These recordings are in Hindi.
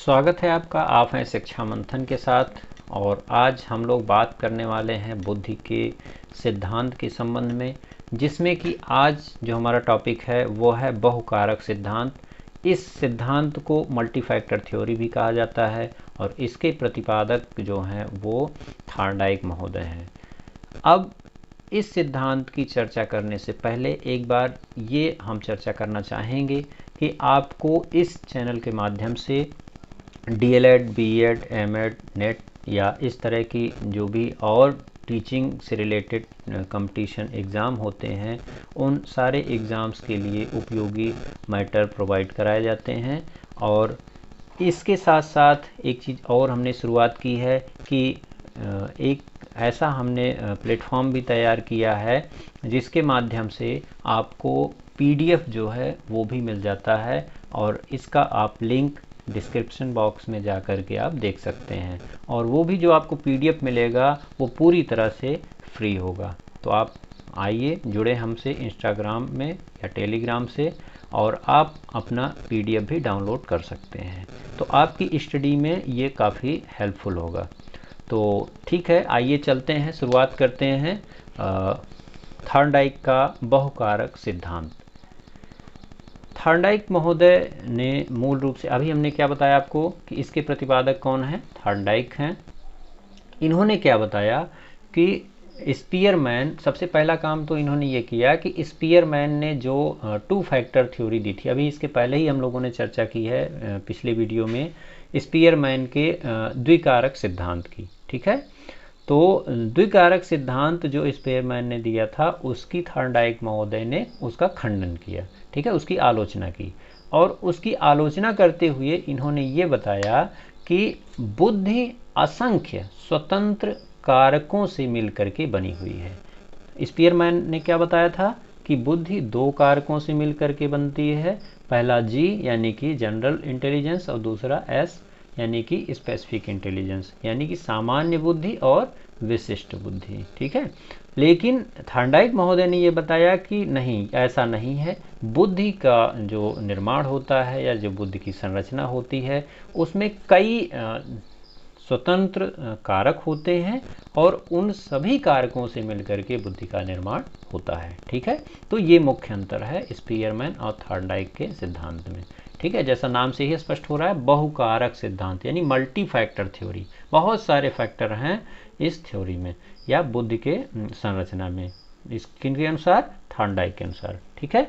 स्वागत है आपका। आप हैं शिक्षा मंथन के साथ और आज हम लोग बात करने वाले हैं बुद्धि के सिद्धांत के संबंध में, जिसमें कि आज जो हमारा टॉपिक है वो है बहुकारक सिद्धांत। इस सिद्धांत को मल्टी फैक्टर थ्योरी भी कहा जाता है और इसके प्रतिपादक जो हैं वो थॉर्नडाइक महोदय हैं। अब इस सिद्धांत की चर्चा करने से पहले एक बार ये हम चर्चा करना चाहेंगे कि आपको इस चैनल के माध्यम से डीएलएड, बीएड, एमएड, नेट या इस तरह की जो भी और टीचिंग से रिलेटेड कंपटीशन एग्ज़ाम होते हैं, उन सारे एग्ज़ाम्स के लिए उपयोगी मैटर प्रोवाइड कराए जाते हैं। और इसके साथ साथ एक चीज़ और हमने शुरुआत की है कि एक ऐसा हमने प्लेटफॉर्म भी तैयार किया है जिसके माध्यम से आपको पीडीएफ जो है वो भी मिल जाता है और इसका आप लिंक डिस्क्रिप्शन बॉक्स में जा कर के आप देख सकते हैं। और वो भी जो आपको पीडीएफ मिलेगा वो पूरी तरह से फ्री होगा। तो आप आइए जुड़े हमसे इंस्टाग्राम में या टेलीग्राम से और आप अपना पीडीएफ भी डाउनलोड कर सकते हैं। तो आपकी स्टडी में ये काफ़ी हेल्पफुल होगा। तो ठीक है, आइए चलते हैं, शुरुआत करते हैं थॉर्नडाइक का बहुकारक सिद्धांत। थॉर्नडाइक महोदय ने मूल रूप से अभी हमने क्या बताया आपको कि इसके प्रतिपादक कौन है, थॉर्नडाइक हैं। इन्होंने क्या बताया कि स्पीयरमैन, सबसे पहला काम तो इन्होंने ये किया कि स्पीयरमैन ने जो टू फैक्टर थ्योरी दी थी, अभी इसके पहले ही हम लोगों ने चर्चा की है पिछले वीडियो में स्पीयरमैन के द्विकारक सिद्धांत की। ठीक है, तो द्विकारक सिद्धांत जो स्पीयरमैन ने दिया था उसकी थॉर्नडाइक महोदय ने उसका खंडन किया। ठीक है, उसकी आलोचना की और उसकी आलोचना करते हुए इन्होंने ये बताया कि बुद्धि असंख्य स्वतंत्र कारकों से मिलकर के बनी हुई है। स्पीयरमैन ने क्या बताया था कि बुद्धि दो कारकों से मिलकर के बनती है, पहला जी यानी कि जनरल इंटेलिजेंस और दूसरा एस यानी कि स्पेसिफिक इंटेलिजेंस, यानी कि सामान्य बुद्धि और विशिष्ट बुद्धि। ठीक है, लेकिन थॉर्नडाइक महोदय ने ये बताया कि नहीं, ऐसा नहीं है। बुद्धि का जो निर्माण होता है या जो बुद्धि की संरचना होती है उसमें कई स्वतंत्र कारक होते हैं और उन सभी कारकों से मिलकर के बुद्धि का निर्माण होता है। ठीक है, तो ये मुख्य अंतर है स्पीयरमैन और थॉर्नडाइक के सिद्धांत में। ठीक है, जैसा नाम से ही स्पष्ट हो रहा है, बहुकारक सिद्धांत यानी मल्टी फैक्टर थ्योरी। बहुत सारे फैक्टर हैं इस थ्योरी में या बुद्धि के संरचना में, इस किनके अनुसार, थॉर्नडाइक के अनुसार। ठीक है,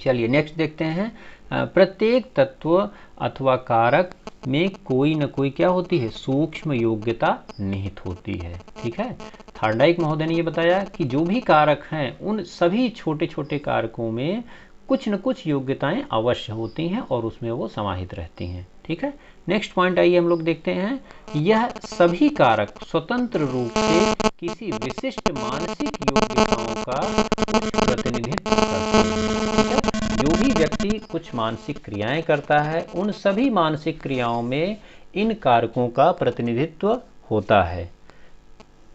चलिए नेक्स्ट देखते हैं। प्रत्येक तत्व अथवा कारक में कोई न कोई क्या होती है, सूक्ष्म योग्यता निहित होती है। ठीक है, थॉर्नडाइक महोदय ने ये बताया कि जो भी कारक हैं उन सभी छोटे छोटे कारकों में कुछ न कुछ योग्यताएं अवश्य होती हैं और उसमें वो समाहित रहती हैं। ठीक है, नेक्स्ट पॉइंट आइए हम लोग देखते हैं। यह सभी कारक स्वतंत्र रूप से किसी विशिष्ट मानसिक योग्यताओं का कुछ प्रतिनिधित्व करते हैं। ठीक है, जो भी व्यक्ति कुछ मानसिक क्रियाएं करता है उन सभी मानसिक क्रियाओं में इन कारकों का प्रतिनिधित्व होता है।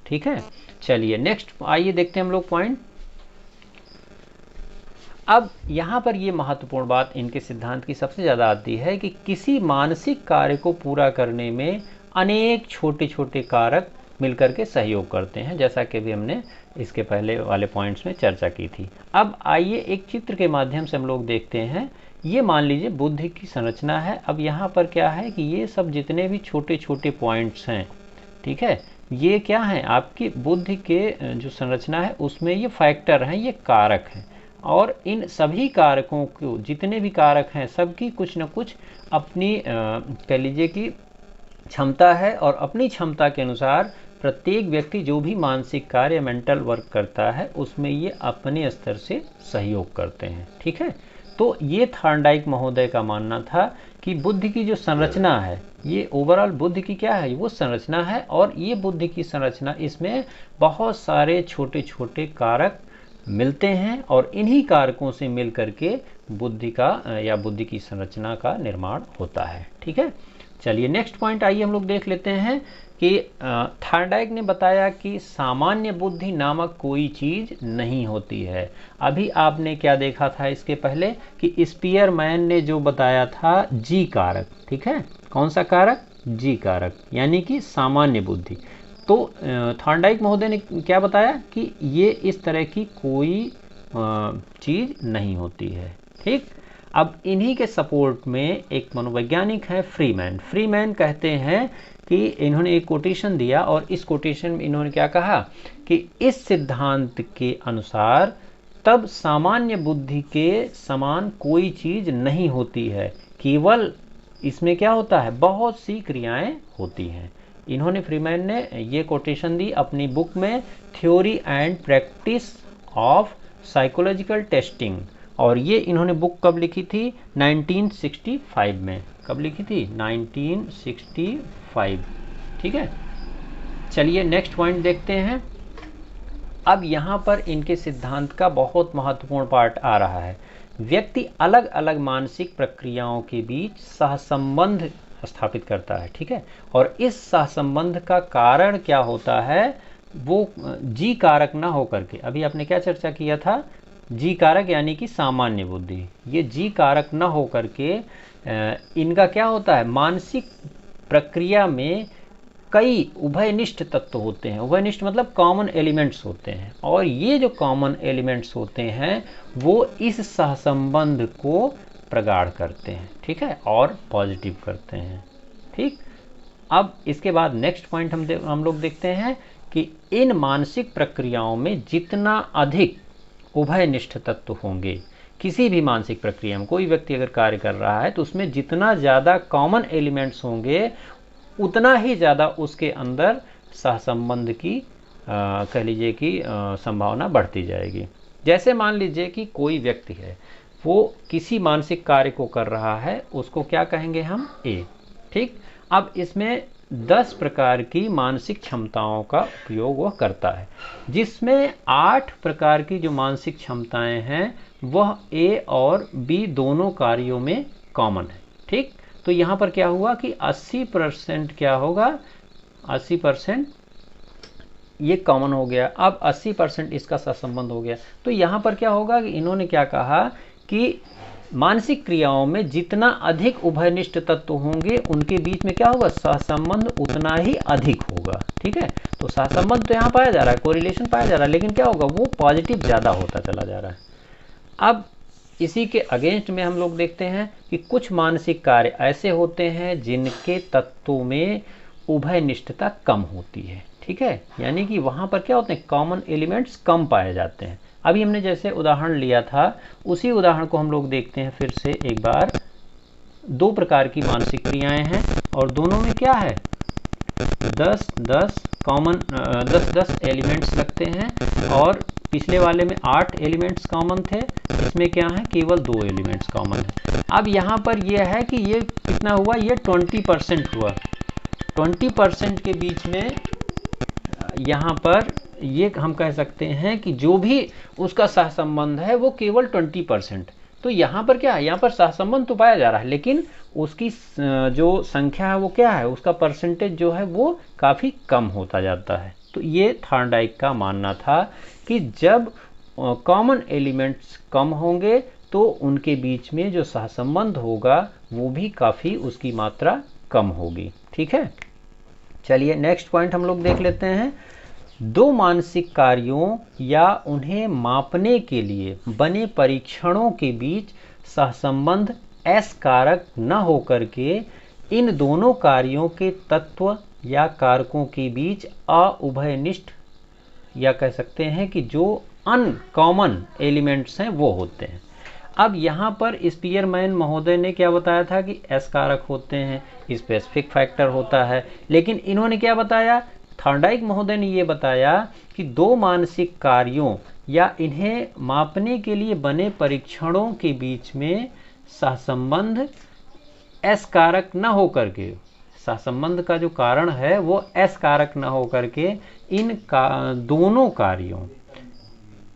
ठीक है, चलिए नेक्स्ट आइए देखते हैं हम लोग पॉइंट। अब यहाँ पर ये महत्वपूर्ण बात इनके सिद्धांत की सबसे ज़्यादा आती है कि किसी मानसिक कार्य को पूरा करने में अनेक छोटे छोटे कारक मिलकर के सहयोग करते हैं, जैसा कि भी हमने इसके पहले वाले पॉइंट्स में चर्चा की थी। अब आइए एक चित्र के माध्यम से हम लोग देखते हैं। ये मान लीजिए बुद्धि की संरचना है। अब यहाँ पर क्या है कि ये सब जितने भी छोटे छोटे पॉइंट्स हैं, ठीक है, ये क्या हैं, आपकी बुद्धि के जो संरचना है उसमें ये फैक्टर हैं, ये कारक हैं। और इन सभी कारकों को, जितने भी कारक हैं, सबकी कुछ न कुछ अपनी कह लीजिए कि क्षमता है और अपनी क्षमता के अनुसार प्रत्येक व्यक्ति जो भी मानसिक कार्य, मेंटल वर्क करता है उसमें ये अपने स्तर से सहयोग करते हैं। ठीक है, तो ये थॉर्नडाइक महोदय का मानना था कि बुद्धि की जो संरचना है, ये ओवरऑल बुद्धि की क्या है, वो संरचना है और ये बुद्धि की संरचना, इसमें बहुत सारे छोटे छोटे कारक मिलते हैं और इन्हीं कारकों से मिल करके बुद्धि का या बुद्धि की संरचना का निर्माण होता है। ठीक है, चलिए नेक्स्ट पॉइंट आइए हम लोग देख लेते हैं कि थॉर्नडाइक ने बताया कि सामान्य बुद्धि नामक कोई चीज़ नहीं होती है। अभी आपने क्या देखा था इसके पहले कि स्पीयरमैन ने जो बताया था जी कारक, ठीक है, कौन सा कारक, जी कारक, यानी कि सामान्य बुद्धि। तो थॉर्नडाइक महोदय ने क्या बताया कि ये इस तरह की कोई चीज़ नहीं होती है। ठीक, अब इन्हीं के सपोर्ट में एक मनोवैज्ञानिक है फ्रीमैन। फ्रीमैन कहते हैं कि इन्होंने एक कोटेशन दिया और इस कोटेशन में इन्होंने क्या कहा कि इस सिद्धांत के अनुसार तब सामान्य बुद्धि के समान कोई चीज़ नहीं होती है, केवल इसमें क्या होता है, बहुत सी क्रियाएं होती हैं। इन्होंने फ्रीमैन ने ये कोटेशन दी अपनी बुक में theory and practice of psychological testing, और ये इन्होंने बुक कब लिखी थी, 1965 में। कब लिखी थी, 1965। ठीक है, चलिए नेक्स्ट पॉइंट देखते हैं। अब यहाँ पर इनके सिद्धांत का बहुत महत्वपूर्ण पार्ट आ रहा है। व्यक्ति अलग अलग मानसिक प्रक्रियाओं के बीच सहसंबंध स्थापित करता है, ठीक है, और इस सहसंबंध का कारण क्या होता है, वो जी कारक ना होकर के, अभी आपने क्या चर्चा किया था, जी कारक यानी कि सामान्य बुद्धि, ये जी कारक न होकर के इनका क्या होता है, मानसिक प्रक्रिया में कई उभयनिष्ठ तत्व होते हैं। उभयनिष्ठ मतलब कॉमन एलिमेंट्स होते हैं, और ये जो कॉमन एलिमेंट्स होते हैं वो इस सहसंबंध को प्रगाढ़ करते हैं, ठीक है, और पॉजिटिव करते हैं। ठीक, अब इसके बाद नेक्स्ट पॉइंट हम लोग देखते हैं कि इन मानसिक प्रक्रियाओं में जितना अधिक उभयनिष्ठ तत्व होंगे, किसी भी मानसिक प्रक्रिया में कोई व्यक्ति अगर कार्य कर रहा है तो उसमें जितना ज़्यादा कॉमन एलिमेंट्स होंगे उतना ही ज़्यादा उसके अंदर सहसंबंध की कह लीजिए कि संभावना बढ़ती जाएगी। जैसे मान लीजिए कि कोई व्यक्ति है, वो किसी मानसिक कार्य को कर रहा है, उसको क्या कहेंगे हम, ए। ठीक, अब इसमें 10 प्रकार की मानसिक क्षमताओं का उपयोग वह करता है, जिसमें 8 प्रकार की जो मानसिक क्षमताएं हैं वह ए और बी दोनों कार्यों में कॉमन है। ठीक, तो यहाँ पर क्या हुआ कि 80% क्या होगा, 80% ये कॉमन हो गया। अब 80% इसका सहसंबंध हो गया। तो यहाँ पर क्या होगा कि इन्होंने क्या कहा कि मानसिक क्रियाओं में जितना अधिक उभयनिष्ठ तत्व होंगे उनके बीच में क्या होगा, सहसंबंध उतना ही अधिक होगा। ठीक है, तो सहसंबंध तो यहाँ पाया जा रहा है, कोरिलेशन पाया जा रहा है, लेकिन क्या होगा, वो पॉजिटिव ज़्यादा होता चला जा रहा है। अब इसी के अगेंस्ट में हम लोग देखते हैं कि कुछ मानसिक कार्य ऐसे होते हैं जिनके तत्वों में उभयनिष्ठता कम होती है। ठीक है, यानी कि वहाँ पर क्या होते हैं, कॉमन एलिमेंट्स कम पाए जाते हैं। अभी हमने जैसे उदाहरण लिया था, उसी उदाहरण को हम लोग देखते हैं फिर से एक बार। 2 प्रकार की मानसिक क्रियाएं हैं और दोनों में क्या है, 10-10 कॉमन 10-10 एलिमेंट्स लगते हैं, और पिछले वाले में 8 एलिमेंट्स कॉमन थे, इसमें क्या है, केवल 2 एलिमेंट्स कॉमन है। अब यहाँ पर यह है कि ये कितना हुआ, ये 20% हुआ। 20% के बीच में यहाँ पर ये हम कह सकते हैं कि जो भी उसका सहसंबंध है वो केवल 20%। तो यहाँ पर क्या है, यहाँ पर सहसंबंध तो पाया जा रहा है, लेकिन उसकी जो संख्या है वो क्या है, उसका परसेंटेज जो है वो काफ़ी कम होता जाता है। तो ये थॉर्नडाइक का मानना था कि जब कॉमन एलिमेंट्स कम होंगे तो उनके बीच में जो सहसंबंध होगा वो भी काफ़ी उसकी मात्रा कम होगी। ठीक है, चलिए नेक्स्ट पॉइंट हम लोग देख लेते हैं। 2 मानसिक कार्यों या उन्हें मापने के लिए बने परीक्षणों के बीच सहसंबंध एस कारक न होकर के इन दोनों कार्यों के तत्व या कारकों के बीच अउभयनिष्ठ या कह सकते हैं कि जो अनकॉमन एलिमेंट्स हैं वो होते हैं। अब यहाँ पर स्पीयरमैन महोदय ने क्या बताया था कि एस कारक होते हैं, स्पेसिफिक फैक्टर होता है, लेकिन इन्होंने क्या बताया, थॉर्नडाइक महोदय ने ये बताया कि 2 मानसिक कार्यों या इन्हें मापने के लिए बने परीक्षणों के बीच में सहसंबंध एस कारक न होकर के, सहसंबंध का जो कारण है वो एस कारक न होकर के इन दोनों कार्यों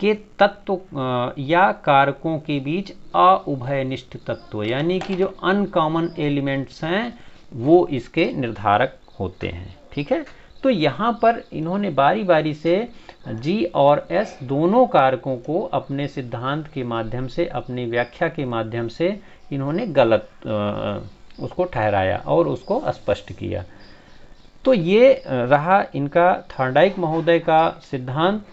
के तत्व या कारकों के बीच अउभयनिष्ठ तत्व यानी कि जो अनकॉमन एलिमेंट्स हैं वो इसके निर्धारक होते हैं। ठीक है। तो यहाँ पर इन्होंने बारी बारी से जी और एस दोनों कारकों को अपने सिद्धांत के माध्यम से, अपनी व्याख्या के माध्यम से इन्होंने गलत उसको ठहराया और उसको स्पष्ट किया। तो ये रहा इनका थॉर्नडाइक महोदय का सिद्धांत।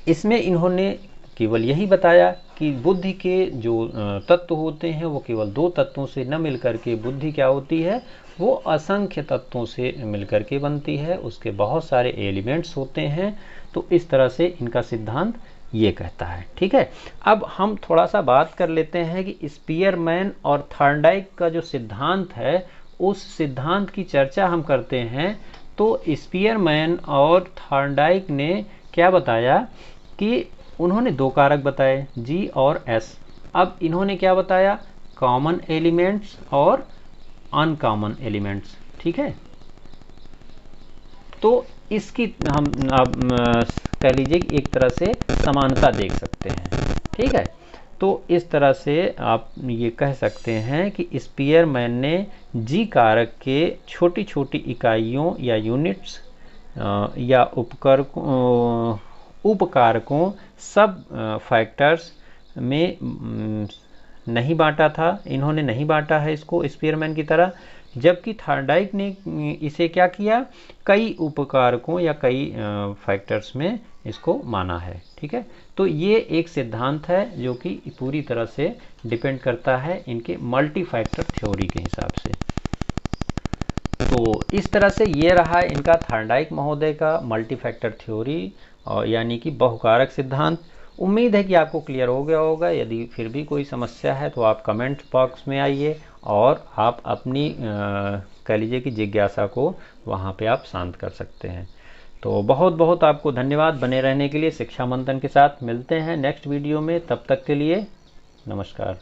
इसमें इन्होंने केवल यही बताया कि बुद्धि के जो तत्व होते हैं वो केवल दो तत्वों से न मिलकर के बुद्धि क्या होती है, वो असंख्य तत्वों से मिलकर के बनती है, उसके बहुत सारे एलिमेंट्स होते हैं। तो इस तरह से इनका सिद्धांत ये कहता है, ठीक है। अब हम थोड़ा सा बात कर लेते हैं कि स्पीयरमैन और थॉर्नडाइक का जो सिद्धांत है उस सिद्धांत की चर्चा हम करते हैं। तो स्पीयरमैन और थॉर्नडाइक ने क्या बताया कि उन्होंने दो कारक बताए जी और एस। अब इन्होंने क्या बताया, कॉमन एलिमेंट्स और अनकॉमन एलिमेंट्स, ठीक है। तो इसकी हम आप कह लीजिए कि एक तरह से समानता देख सकते हैं, ठीक है। तो इस तरह से आप ये कह सकते हैं कि स्पीयरमैन ने जी कारक के छोटी छोटी इकाइयों या यूनिट्स या उपकारकों सब फैक्टर्स में नहीं बांटा था, इन्होंने नहीं बांटा है इसको स्पीयरमैन की तरह। जबकि थॉर्नडाइक ने इसे क्या किया, कई उपकारकों या कई फैक्टर्स में इसको माना है, ठीक है। तो ये एक सिद्धांत है जो कि पूरी तरह से डिपेंड करता है इनके मल्टी फैक्टर थ्योरी के हिसाब से। तो इस तरह से ये रहा इनका थॉर्नडाइक महोदय का मल्टी फैक्टर थ्योरी और यानी कि बहुकारक सिद्धांत। उम्मीद है कि आपको क्लियर हो गया होगा। यदि फिर भी कोई समस्या है तो आप कमेंट बॉक्स में आइए और आप अपनी कह लीजिए कि जिज्ञासा को वहाँ पे आप शांत कर सकते हैं। तो बहुत बहुत आपको धन्यवाद बने रहने के लिए। शिक्षा मंथन के साथ मिलते हैं नेक्स्ट वीडियो में, तब तक के लिए नमस्कार।